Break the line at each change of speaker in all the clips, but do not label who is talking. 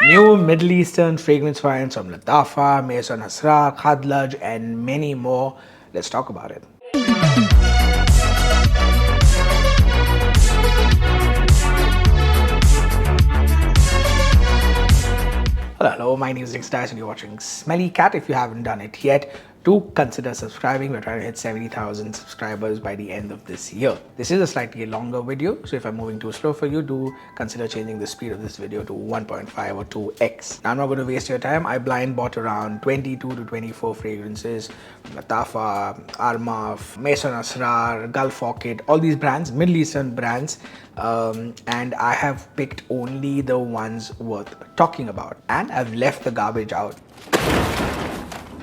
New Middle Eastern fragrance finds from Lattafa, Maison Asrar, Khadlaj, and many more. Let's talk about it. Hello, my name is Nixon and you're watching Smelly Cat. If you haven't done it yet, do consider subscribing. We're trying to hit 70,000 subscribers by the end of this year. This is a slightly longer video, so if I'm moving too slow for you, do consider changing the speed of this video to 1.5 or 2x. Now, I'm not going to waste your time. I blind bought around 22 to 24 fragrances from Lattafa, Armaf, Maison Asrar, Gulf Orchid, all these brands, Middle Eastern brands. And I have picked only the ones worth talking about, and I've left the garbage out.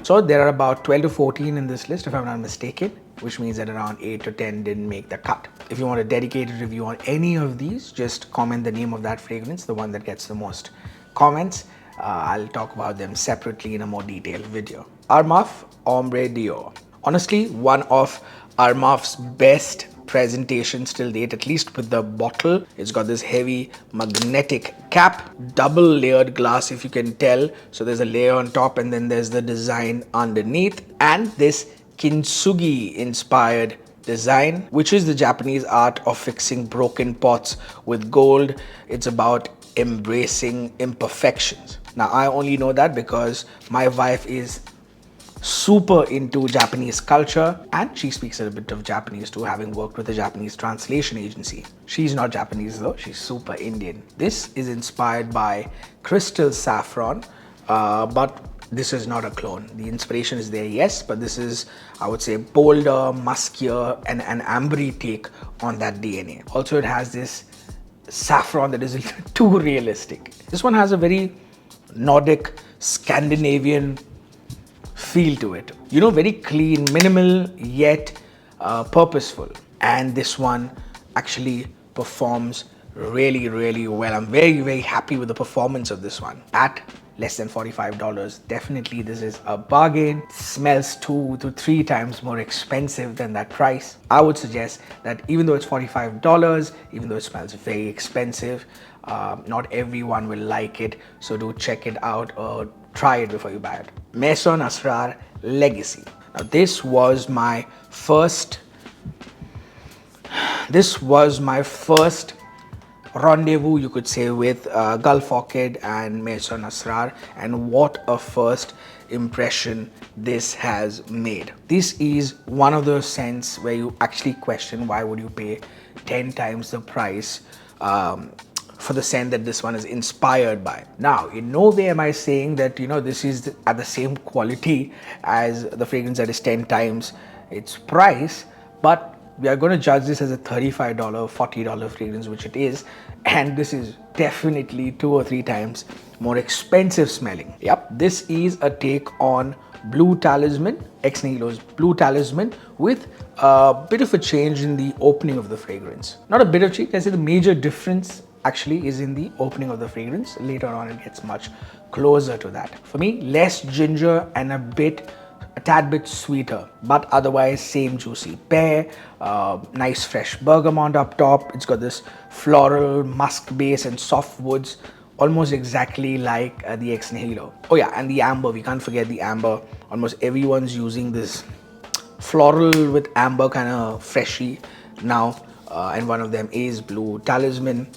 So there are about 12 to 14 in this list if I'm not mistaken, which means that around 8 to 10 didn't make the cut. If you want a dedicated review on any of these, just comment the name of that fragrance, the one that gets the most comments. I'll talk about them separately in a more detailed video. Armaf Ombre Dior. Honestly, one of Armaf's best presentations till date, at least with the bottle. It's got this heavy magnetic cap, double layered glass if you can tell. So there's a layer on top and then there's the design underneath, and this kintsugi inspired design, which is the Japanese art of fixing broken pots with gold. It's about embracing imperfections. Now I only know that because my wife is super into Japanese culture and she speaks a bit of Japanese too, having worked with a Japanese translation agency. She's not Japanese though, she's super Indian. This is inspired by crystal saffron, but this is not a clone. The inspiration is there, yes, but this is, I would say, bolder, muskier, and an ambery take on that DNA. Also, it has this saffron that is too realistic. This one has a very Nordic, Scandinavian feel to it, you know, very clean, minimal yet purposeful. And this one actually performs really well. I'm very happy with the performance of this one at less than $45. Definitely this is a bargain. It smells 2 to 3 times more expensive than that price. I would suggest that even though it's $45, even though it smells very expensive, not everyone will like it, so do check it out or try it before you buy it. Maison Asrar Legacy. Now this was my first rendezvous, you could say, with Gulf Orchid and Maison Asrar, and what a first impression this has made. This is one of those scents where you actually question why would you pay 10 times the price for the scent that this one is inspired by. Now, in no way am I saying that, you know, this is at the same quality as the fragrance that is 10 times its price, but we are going to judge this as a $35, $40 fragrance, which it is, and this is definitely 2 or 3 times more expensive smelling. Yep, this is a take on Blue Talisman, Ex Nihilo's Blue Talisman, with a bit of a change in the opening of the fragrance. Not a bit of change, I say the major difference actually is in the opening of the fragrance. Later on it gets much closer to that. For me, less ginger and a tad bit sweeter, but otherwise same juicy pear, nice fresh bergamot up top. It's got this floral musk base and soft woods, almost exactly like the Ex Nihilo. Oh yeah, and the amber, we can't forget the amber. Almost everyone's using this floral with amber kind of freshy now, and one of them is Blue Talisman.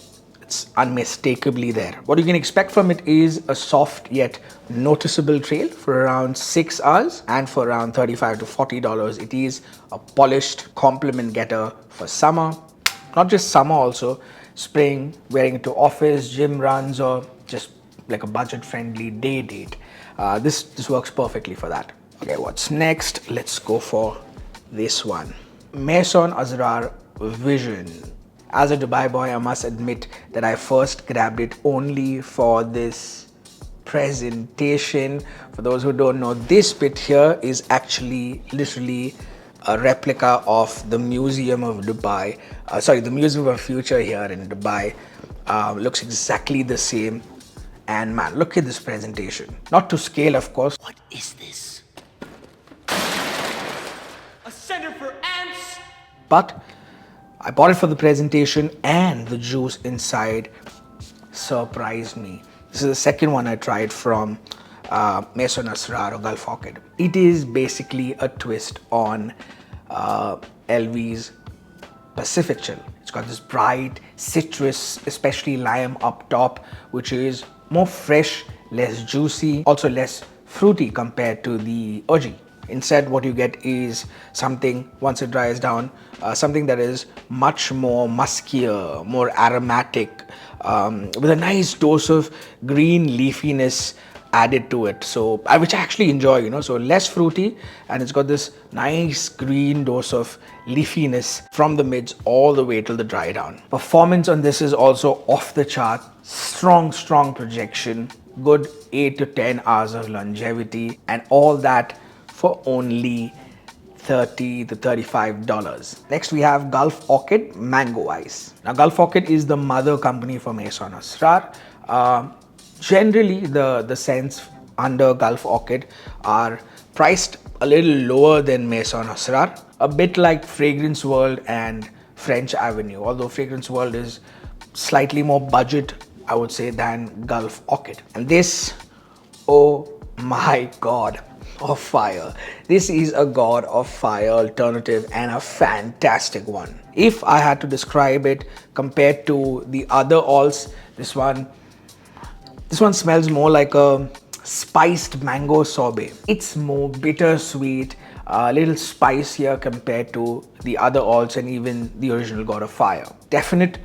It's unmistakably there. What you can expect from it is a soft yet noticeable trail for around 6 hours, and for around $35 to $40 it is a polished compliment getter for summer. Not just summer, also spring, wearing it to office, gym runs, or just like a budget friendly day date. This works perfectly for that. Okay, what's next? Let's go for this one. Maison Asrar Vision. As a Dubai boy, I must admit that I first grabbed it only for this presentation. For those who don't know, this bit here is actually literally a replica of the Museum of Dubai. The Museum of Future here in Dubai. Looks exactly the same. And man, look at this presentation. Not to scale, of course.
What is this? A center for ants?
But I bought it for the presentation, and the juice inside surprised me. This is the second one I tried from Maison Asrar or Gulf Orchid. It is basically a twist on LV's Pacific Chill. It's got this bright citrus, especially lime up top, which is more fresh, less juicy, also less fruity compared to the OG. Instead, what you get is something, once it dries down, something that is much more muskier, more aromatic, with a nice dose of green leafiness added to it, so which I actually enjoy, you know. So less fruity, and it's got this nice green dose of leafiness from the mids all the way till the dry down. Performance on this is also off the chart. Strong projection, good 8 to 10 hours of longevity, and all that for only $30 to $35. Next we have Gulf Orchid Mango Ice. Now Gulf Orchid is the mother company for Maison Asrar. Generally the scents under Gulf Orchid are priced a little lower than Maison Asrar, a bit like Fragrance World and French Avenue, although Fragrance World is slightly more budget, I would say, than Gulf Orchid. And this, oh my god of fire. This is a god of fire alternative and a fantastic one. If I had to describe it compared to the other alts, this one smells more like a spiced mango sorbet. It's more bittersweet, a little spicier compared to the other alts and even the original God of Fire. Definite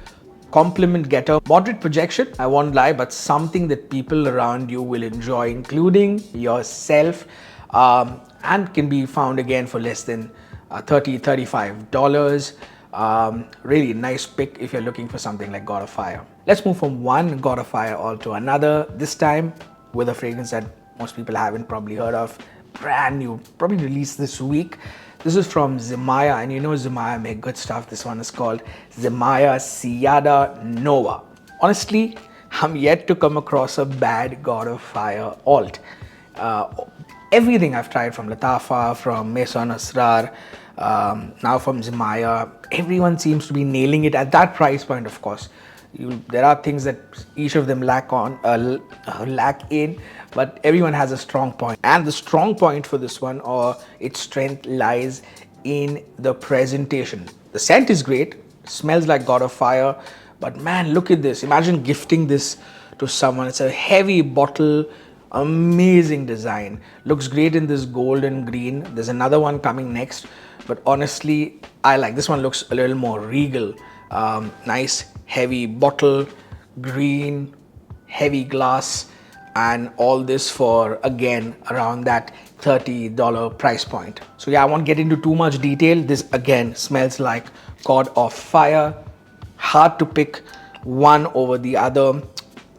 compliment getter. Moderate projection, I won't lie, but something that people around you will enjoy, including yourself, and can be found again for less than $30, $35. Really nice pick if you're looking for something like God of Fire. Let's move from one God of Fire all to another, this time with a fragrance that most people haven't probably heard of. Brand new, probably released this week. This is from Zimaya, and you know Zimaya make good stuff. This one is called Zimaya Siada Nova. Honestly, I'm yet to come across a bad God of Fire alt. Everything I've tried from Lattafa, from Maison Asrar, now from Zimaya, everyone seems to be nailing it at that price point. Of course, there are things that each of them lack in, but everyone has a strong point. And the strong point for this one, or its strength, lies in the presentation. The scent is great, smells like God of Fire, but man, look at this. Imagine gifting this to someone. It's a heavy bottle, amazing design, looks great in this gold and green. There's another one coming next, but honestly I like this one. Looks a little more regal. Nice heavy bottle, green, heavy glass, and all this for again around that $30 price point. So yeah, I won't get into too much detail. This again smells like God of Fire. Hard to pick one over the other.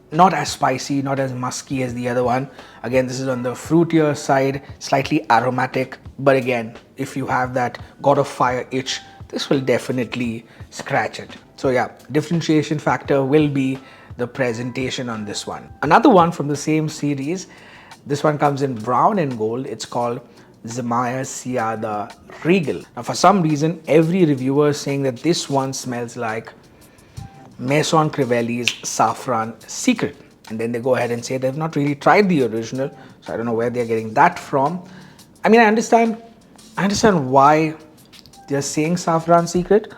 Not as spicy, not as musky as the other one. Again, this is on the fruitier side, slightly aromatic. But again, if you have that God of Fire itch, this will definitely scratch it. So yeah, differentiation factor will be the presentation on this one. Another one from the same series, this one comes in brown and gold. It's called Zimaya Siada Regal. Now for some reason, every reviewer is saying that this one smells like Maison Crivelli's Saffron Secret, and then they go ahead and say they've not really tried the original, so I don't know where they're getting that from. I mean, I understand why they're saying Saffron Secret,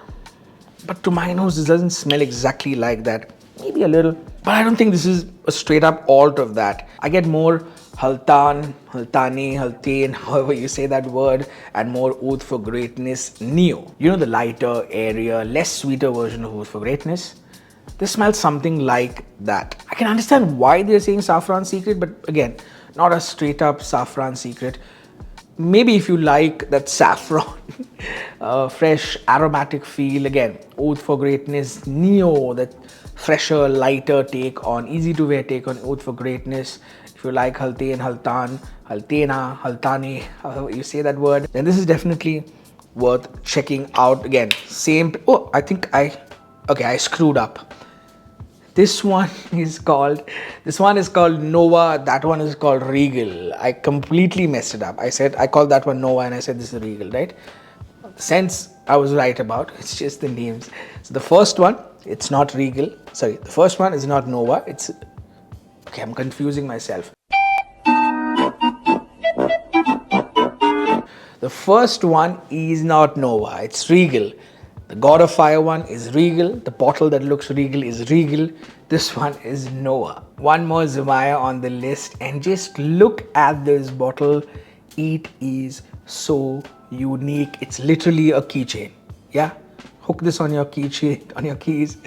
but to my nose this doesn't smell exactly like that. Maybe a little, but I don't think this is a straight up alt of that. I get more Haltan, Haltani, Haltain, however you say that word, and more Oud for Greatness Neo. You know, the lighter, airier, less sweeter version of Oud for Greatness. This smells something like that. I can understand why they're saying Saffron Secret, but again, not a straight up Saffron Secret. Maybe if you like that saffron, fresh aromatic feel, again, Oud for Greatness Neo, that fresher, lighter take on, easy to wear take on Oud for Greatness. If you like Haltain, Haltan, Haltena, Haltani, however you say that word, then this is definitely worth checking out. Again, same, oh, I think I screwed up. This one is called Nova, that one is called Regal. I completely messed it up. I called that one Nova and I said this is Regal, right? Since I was right about, it's just the names. So the first one, it's not Regal. Sorry, the first one is not Nova, it's Okay, I'm confusing myself. The first one is not Nova, it's Regal. The God of Fire one is Regal. The bottle that looks Regal is Regal. This one is Nova. One more Zimaya on the list, and just look at this bottle. It is so unique. It's literally a keychain. Yeah? Hook this on your keychain, on your keys,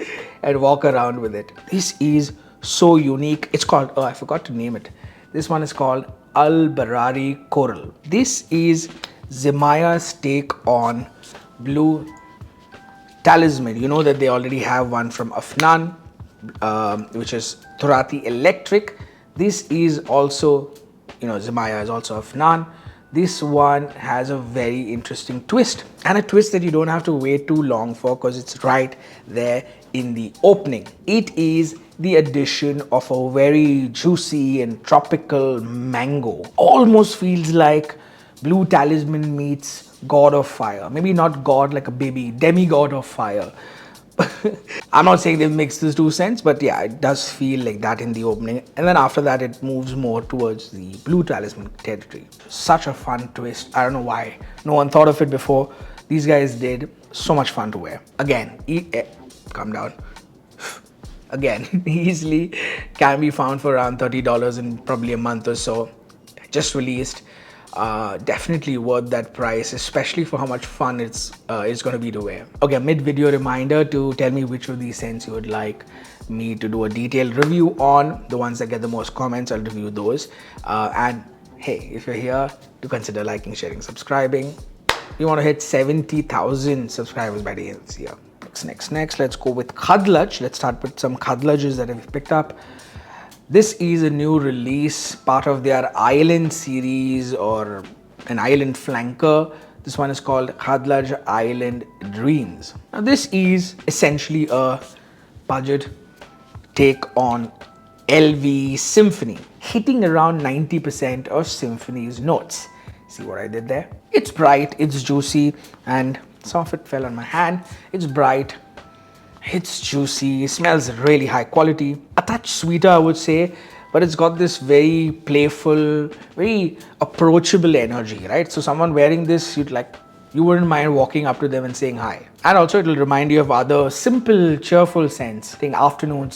and walk around with it. This is so unique. It's called, oh, I forgot to name it. This one is called Barari Coral. This is Zimaya's take on Blue Talisman. You know that they already have one from Afnan, which is Thurati Electric. This is also, Zimaya is also Afnan. This one has a very interesting twist, and a twist that you don't have to wait too long for because it's right there in the opening. It is the addition of a very juicy and tropical mango. Almost feels like Blue Talisman meets God of Fire. Maybe not God like a baby, demigod of fire. I'm not saying they've mixed these two scents, but yeah, it does feel like that in the opening. And then after that, it moves more towards the Blue Talisman territory. Such a fun twist. I don't know why no one thought of it before. These guys did. So much fun to wear. Again, calm down. Again, easily can be found for around $30 in probably a month or so. Just released. Definitely worth that price, especially for how much fun it's going to be to wear. Okay, mid-video reminder to tell me which of these scents you would like me to do a detailed review on. The ones that get the most comments, I'll review those. And hey, if you're here, do consider liking, sharing, subscribing. We want to hit 70,000 subscribers by the end of this year. Next, let's go with Khadlaj. Let's start with some Khadlajes that I've picked up. This is a new release, part of their Island series or an Island flanker. This one is called Khadlaj Island Dreams. Now this is essentially a budget take on LV Symphony, hitting around 90% of Symphony's notes. See what I did there? It's bright, it's juicy, and some of it fell on my hand. It's bright, it's juicy, smells really high quality, a touch sweeter I would say, but it's got this very playful, very approachable energy, right? So someone wearing this, you wouldn't mind walking up to them and saying hi. And also it'll remind you of other simple, cheerful scents. Think Afternoon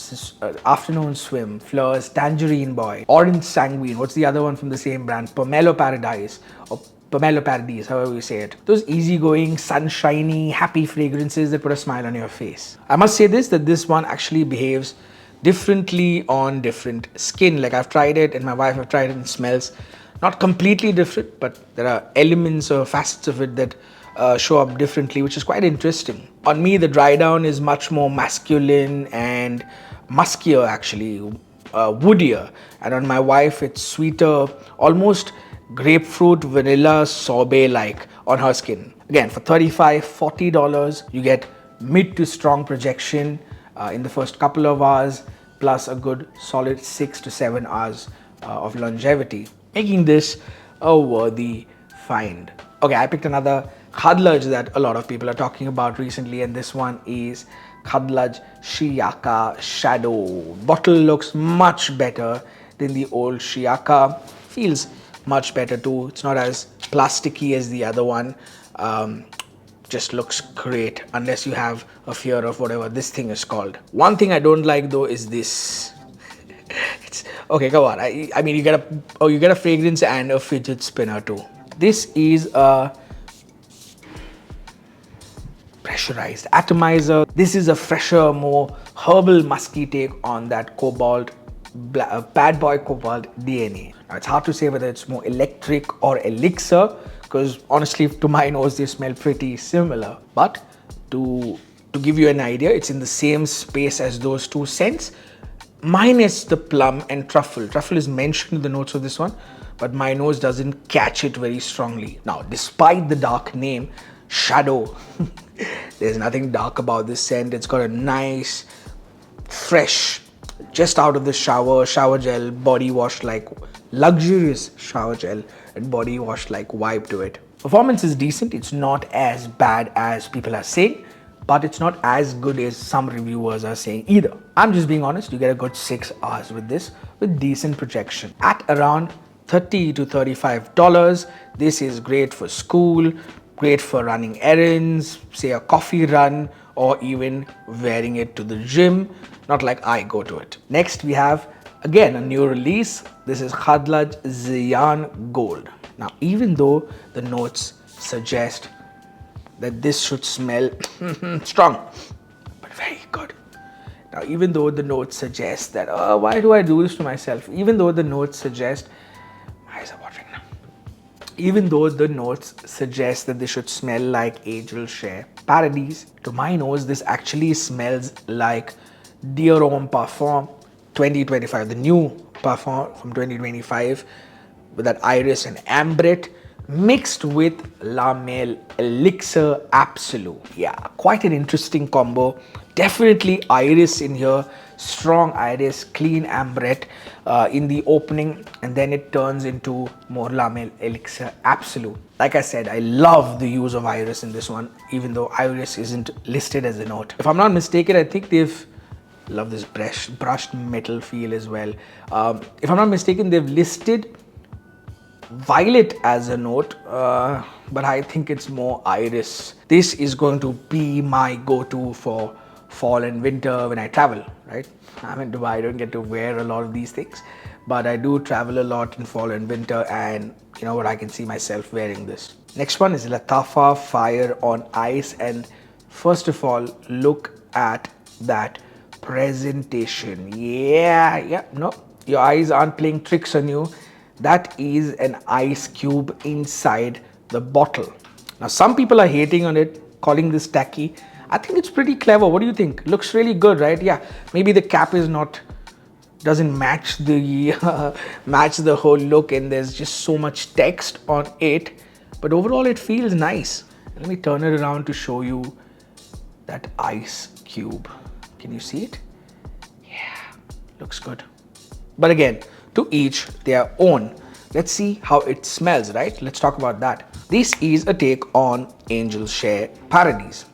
Swim, Fleurs, Tangerine Boy, Orange Sanguine. What's the other one from the same brand? Pomelo Paradise, or Pomelo Paradise, however you say it. Those easygoing, sunshiny, happy fragrances that put a smile on your face. I must say that this one actually behaves differently on different skin. Like I've tried it and my wife have tried it, and it smells not completely different, but there are elements or facets of it that show up differently, which is quite interesting. On me, the dry down is much more masculine and muskier actually, woodier. And on my wife, it's sweeter, almost grapefruit vanilla sorbet like on her skin. Again, for $35-40 you get mid to strong projection in the first couple of hours, plus a good solid 6 to 7 hours of longevity, making this a worthy find. Okay, I picked another Khadlaj that a lot of people are talking about recently, and this one is Khadlaj Shiyaka Shadow. Bottle looks much better than the old Shiyaka. Feels much better too. It's not as plasticky as the other one. Just looks great, unless you have a fear of whatever this thing is called. One thing I don't like though is this. Okay, come on. I mean, you get a fragrance and a fidget spinner too. This is a pressurized atomizer. This is a fresher, more herbal, musky take on that cobalt, bad boy cobalt DNA. Now, it's hard to say whether it's more electric or elixir, because honestly, to my nose, they smell pretty similar. But to give you an idea, it's in the same space as those two scents, minus the plum and truffle. Truffle is mentioned in the notes of this one, but my nose doesn't catch it very strongly. Now, despite the dark name, Shadow, there's nothing dark about this scent. It's got a nice, fresh, just out of the shower gel, body wash like, luxurious shower gel and body wash like vibe to it. Performance is decent. It's not as bad as people are saying, but it's not as good as some reviewers are saying either. I'm just being honest, you get a good 6 hours with this with decent projection. At around $30 to $35, this is great for school, great for running errands, say a coffee run, or even wearing it to the gym, not like I go to it. Next we have again a new release. This is Khadlaj Zayaan Gold. Now even though the notes suggest that this should smell strong, but very good. Now even though the notes suggest that, why do I do this to myself? Even though the notes suggest, my eyes are watering now. Even though the notes suggest that they should smell like Angel Share Paradise, to my nose this actually smells like Dear Homme Parfum 2025, the new parfum from 2025 with that iris and ambrette mixed with La Mel Elixir Absolute. Yeah, quite an interesting combo. Definitely iris in here, strong iris, clean ambrette in the opening, and then it turns into more La Mel Elixir Absolute. Like I said, I love the use of iris in this one, even though iris isn't listed as a note. If I'm not mistaken, I think they've love this brushed metal feel as well. If I'm not mistaken, they've listed violet as a note, but I think it's more iris. This is going to be my go-to for fall and winter when I travel, right? I'm in Dubai, I don't get to wear a lot of these things, but I do travel a lot in fall and winter, and you know what, I can see myself wearing this. Next one is Lattafa Fire on Ice, and first of all, look at that presentation. Yeah, no, your eyes aren't playing tricks on you. That is an ice cube inside the bottle. Now some people are hating on it, calling this tacky. I think it's pretty clever. What do you think? Looks really good, right? Yeah, maybe the cap is doesn't match the match the whole look, and there's just so much text on it, but overall it feels nice. Let me turn it around to show you that ice cube. Can you see it? Yeah, looks good. But again, to each their own. Let's see how it smells, right? Let's talk about that. This is a take on Angel Share Paradise,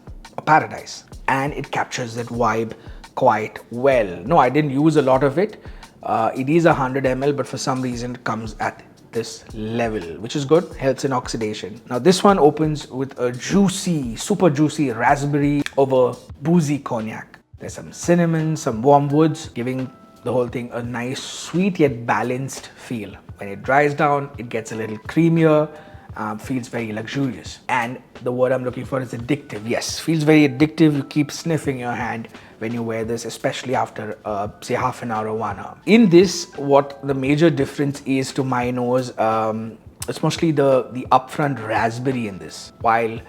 and it captures that vibe quite well. No, I didn't use a lot of it. It is 100 ml, but for some reason it comes at this level, which is good, helps in oxidation. Now this one opens with a juicy, super juicy raspberry over boozy cognac. There's some cinnamon, some warm woods, giving the whole thing a nice sweet yet balanced feel. When it dries down, it gets a little creamier, feels very luxurious. And the word I'm looking for is addictive. Yes, feels very addictive. You keep sniffing your hand when you wear this, especially after say half an hour or 1 hour. In this, what the major difference is to my nose, it's mostly the upfront raspberry in this, while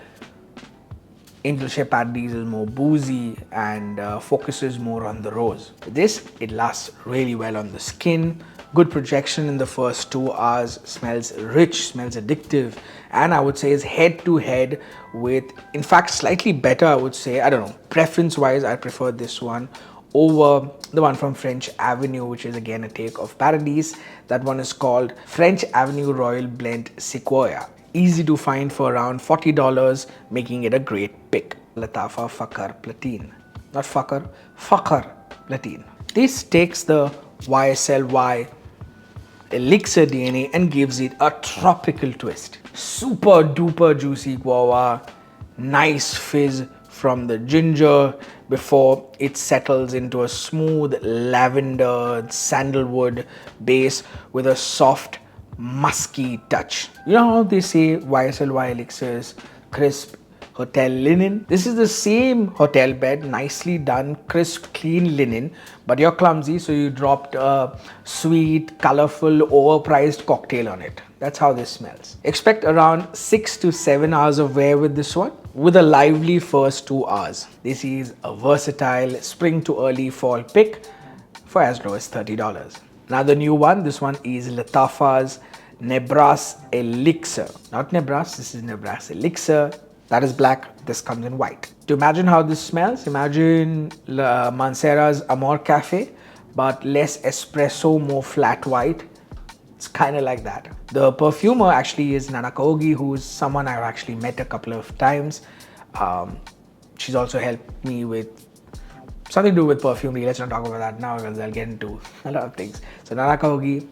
Angel Share Paradise is more boozy and focuses more on the rose. This, it lasts really well on the skin, good projection in the first 2 hours, smells rich, smells addictive, and I would say is head to head with, in fact slightly better, I would say, I don't know, preference wise I prefer this one over the one from French Avenue, which is again a take of Paradise. That one is called French Avenue Royal Blend Sequoia. Easy to find for around $40, making it a great pick. Lattafa Fakhar Platine. Not Fakhar, Fakhar Platine. This takes the YSLY Elixir DNA and gives it a tropical twist. Super duper juicy guava, nice fizz from the ginger before it settles into a smooth lavender sandalwood base with a soft musky touch. You know how they say YSLY Elixirs crisp hotel linen? This is the same hotel bed, nicely done, crisp, clean linen, but you're clumsy, so you dropped a sweet, colorful, overpriced cocktail on it. That's how this smells. Expect around 6 to 7 hours of wear with this one, with a lively first 2 hours. This is a versatile spring to early fall pick for as low as $30. Another new one, this one is Lattafa's Nebras Elixir. Not Nebras, this is Nebras Elixir. That is black, this comes in white. To imagine how this smells, imagine Mansera's Amor Cafe, but less espresso, more flat white. It's kind of like that. The perfumer actually is Nanakaogi, who is someone I've actually met a couple of times. she's also helped me with something to do with perfume. Let's not talk about that now because I'll get into a lot of things. So Nana Kahogi,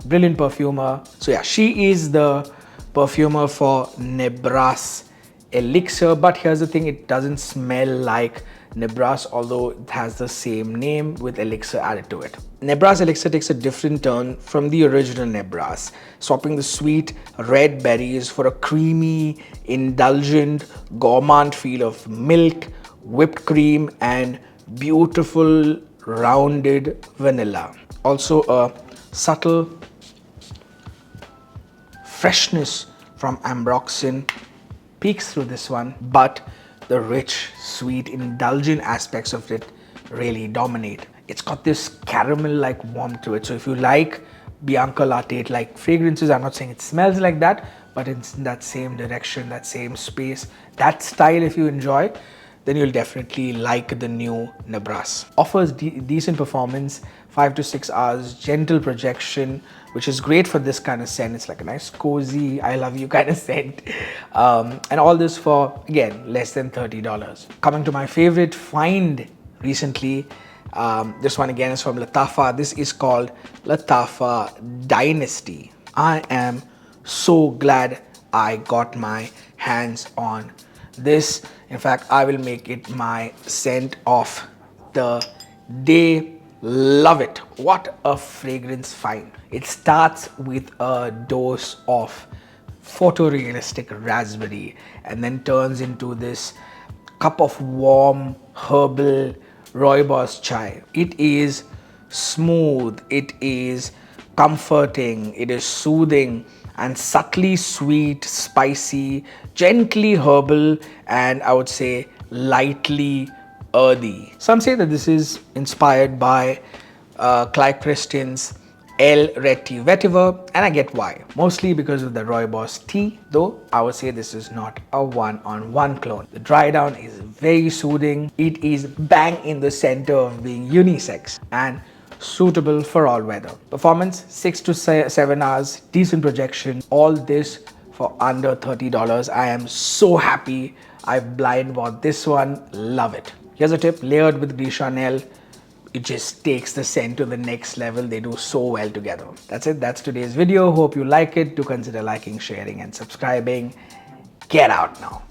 brilliant perfumer. So yeah, she is the perfumer for Nebras Elixir, but here's the thing, it doesn't smell like Nebras, although it has the same name with Elixir added to it. Nebras Elixir takes a different turn from the original Nebras, swapping the sweet red berries for a creamy, indulgent, gourmand feel of milk, whipped cream, and beautiful rounded vanilla. Also a subtle freshness from ambroxan peeks through this one, but the rich, sweet, indulgent aspects of it really dominate. It's got this caramel-like warmth to it. So if you like Bianca Latte-like fragrances, I'm not saying it smells like that, but it's in that same direction, that same space, that style if you enjoy, then you'll definitely like the new Nebras. Offers decent performance, 5 to 6 hours, gentle projection, which is great for this kind of scent. It's like a nice cozy, I love you kind of scent. And all this for, again, less than $30. Coming to my favorite find recently, this one again is from Lattafa. This is called Lattafa Dynasty. I am so glad I got my hands on this. In fact, I will make it my scent of the day. Love it. What a fragrance find. It starts with a dose of photorealistic raspberry and then turns into this cup of warm herbal rooibos chai. It is smooth, it is comforting, it is soothing and subtly sweet, spicy, gently herbal, and I would say lightly earthy. Some say that this is inspired by Clive Christian's El Reti Vetiver, and I get why. Mostly because of the rooibos tea, though I would say this is not a one-on-one clone. The dry down is very soothing. It is bang in the center of being unisex and suitable for all weather. Performance 6 to 7 hours, decent projection, all this for under $30. I am so happy I blind bought this one. Love it. Here's a tip, layered with Gris Chanel, it just takes the scent to the next level. They do so well together. That's it. That's today's video. Hope you like it. Do consider liking, sharing and subscribing. Get out now.